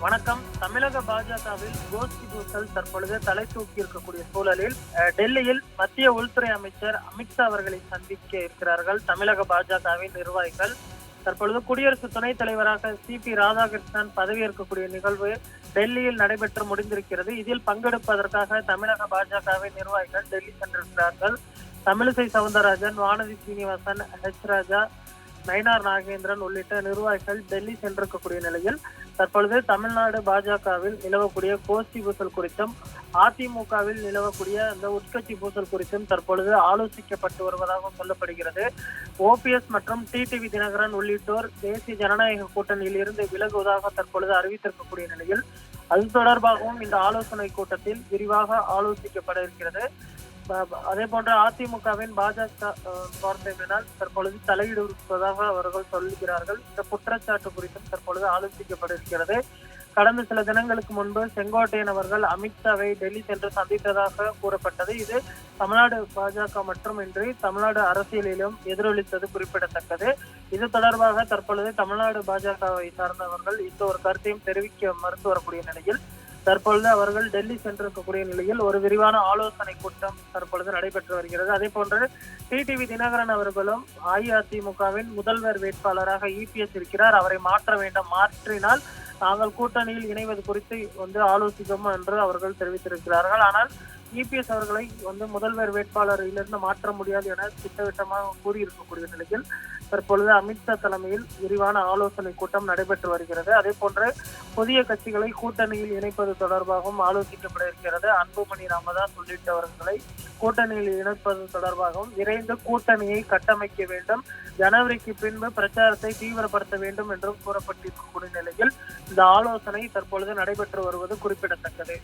வணக்கம். தமிழக பாஜகவில் கோஷ்டி பூசல் தற்பொழுது தலை தூக்கி இருக்கக்கூடிய சூழலில் டெல்லியில் மத்திய உள்துறை அமைச்சர் அமித்ஷா அவர்களை சந்திக்க இருக்கிறார்கள் தமிழக பாஜகவின் நிர்வாகிகள். தற்பொழுது குடியரசு துணைத் தலைவராக CP ராதாகிருஷ்ணன் பதவியேற்கக்கூடிய நிகழ்வு டெல்லியில் நடைபெற்று முடிந்திருக்கிறது. இதில் பங்கெடுப்பதற்காக தமிழக பாஜகவின் நிர்வாகிகள் டெல்லி சென்றிருக்கிறார்கள். தமிழிசை சவுந்தரராஜன், வானதி சீனிவாசன், ராஜா, நயினார் நாகேந்திரன் உள்ளிட்ட நிர்வாகிகள் டெல்லி சென்றிருக்கக்கூடிய நிலையில் தற்பொழுது தமிழ்நாடு பாஜகவில் நிலவக்கூடிய கோஷ்டி பூசல் குறித்தும் அதிமுகவில் நிலவக்கூடிய அந்த உட்கட்சி பூசல் குறித்தும் தற்பொழுது ஆலோசிக்கப்பட்டு வருவதாக சொல்லப்படுகிறது. OPS மற்றும் டிடிவி தினகரன் உள்ளிட்டோர் தேசிய ஜனநாயக கூட்டணியில் இருந்து விலகுவதாக தற்பொழுது அறிவித்திருக்கக்கூடிய நிலையில் அது தொடர்பாகவும் இந்த ஆலோசனை கூட்டத்தில் விரிவாக ஆலோசிக்கப்பட இருக்கிறது. அதே போன்ற அதிமுகவின் பாஜக வார்த்தையினால் தற்பொழுது தலையிடுவதாக அவர்கள் சொல்லுகிறார்கள். இந்த குற்றச்சாட்டு குறித்தும் தற்பொழுது ஆலோசிக்கப்பட இருக்கிறது. கடந்த சில தினங்களுக்கு முன்பு செங்கோட்டையன் அவர்கள் அமித்ஷாவை டெல்லி சென்று சந்தித்ததாக கூறப்பட்டது. இது தமிழ்நாடு பாஜக மட்டுமின்றி தமிழ்நாடு அரசியலிலும் எதிரொலித்தது குறிப்பிடத்தக்கது. இது தொடர்பாக தற்பொழுது தமிழ்நாடு பாஜகவை சார்ந்தவர்கள் இந்த ஒரு கருத்தையும் தெரிவிக்க மறுத்து வரக்கூடிய நிலையில் தற்பொழுது அவர்கள் டெல்லி சென்றிருக்கக்கூடிய நிலையில் ஒரு விரிவான ஆலோசனை கூட்டம் தற்பொழுது நடைபெற்று வருகிறது. அதே போன்று டிடிவி தினகரன் அவர்களும் அஇஅதிமுகவின் முதல்வர் வேட்பாளராக EPS இருக்கிறார், அவரை மாற்ற வேண்டும், மாற்றினால் நாங்கள் கூட்டணியில் இணைவது குறித்து ஆலோசிக்கும் என்று அவர்கள் தெரிவித்திருக்கிறார்கள். ஆனால் EPS அவர்களை முதல்வர் வேட்பாளரிலிருந்து மாற்ற முடியாது என திட்டவட்டமாக கூறியிருக்கக்கூடிய நிலையில் தற்பொழுது அமித்ஷா தலைமையில் விரிவான ஆலோசனை கூட்டம் நடைபெற்று வருகிறது. அதே போன்று புதிய கட்சிகளை கூட்டணியில் இணைப்பது தொடர்பாகவும் ஆலோசிக்கப்பட இருக்கிறது. அன்புமணி ராமதாஸ் உள்ளிட்டவர்களை கூட்டணியில் இணைப்பது தொடர்பாகவும் விரைந்து கூட்டணியை கட்டமைக்க வேண்டும், ஜனவரிக்கு பின்பு பிரச்சாரத்தை தீவிரப்படுத்த வேண்டும் என்றும் கூறப்பட்டிருக்கக்கூடிய நிலையில் இந்த ஆலோசனை தற்பொழுது நடைபெற்று வருவது குறிப்பிடத்தக்கது.